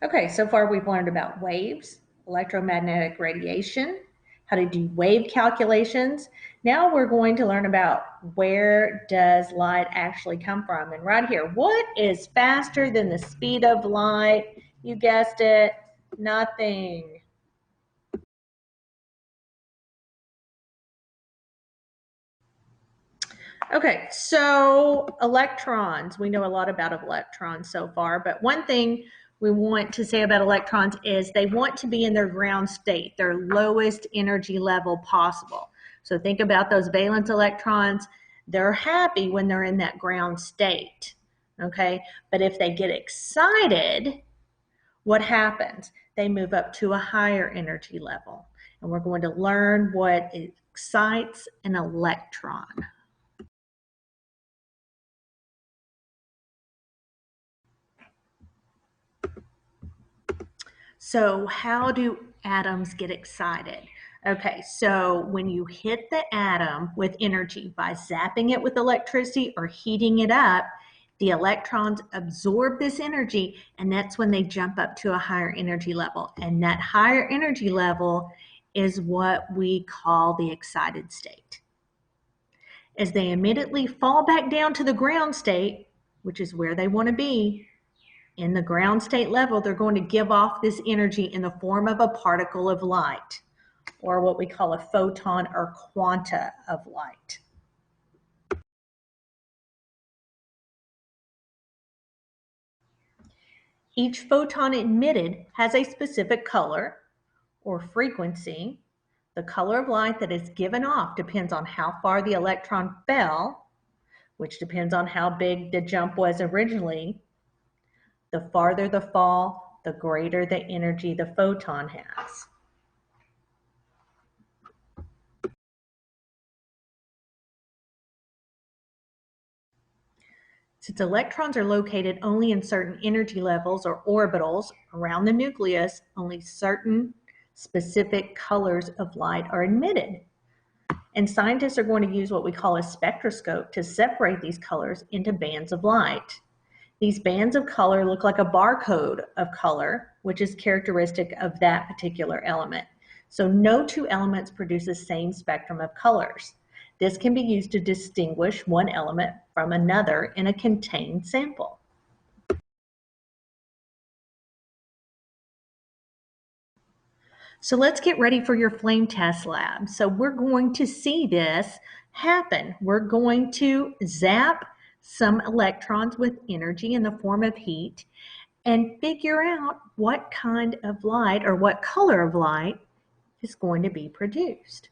Okay, so far we've learned about waves, electromagnetic radiation, how to do wave calculations. Now we're going to learn about where does light actually come from. And right here, what is faster than the speed of light? You guessed it, nothing. Okay, so electrons, we know a lot about electrons so far, but one thing we want to say about electrons is they want to be in their ground state, their lowest energy level possible. So think about those valence electrons. They're happy when they're in that ground state, okay? But if they get excited, what happens? They move up to a higher energy level. And we're going to learn what excites an electron. So how do atoms get excited? Okay, so when you hit the atom with energy by zapping it with electricity or heating it up, the electrons absorb this energy, and that's when they jump up to a higher energy level. And that higher energy level is what we call the excited state. As they immediately fall back down to the ground state, which is where they want to be, in the ground state level, they're going to give off this energy in the form of a particle of light, or what we call a photon or quanta of light. Each photon emitted has a specific color or frequency. The color of light that is given off depends on how far the electron fell, which depends on how big the jump was originally. The farther the fall, the greater the energy the photon has. Since electrons are located only in certain energy levels or orbitals around the nucleus, only certain specific colors of light are emitted. And scientists are going to use what we call a spectroscope to separate these colors into bands of light. These bands of color look like a barcode of color, which is characteristic of that particular element. So no two elements produce the same spectrum of colors. This can be used to distinguish one element from another in a contained sample. So let's get ready for your flame test lab. So we're going to see this happen. We're going to zap some electrons with energy in the form of heat and figure out what kind of light or what color of light is going to be produced.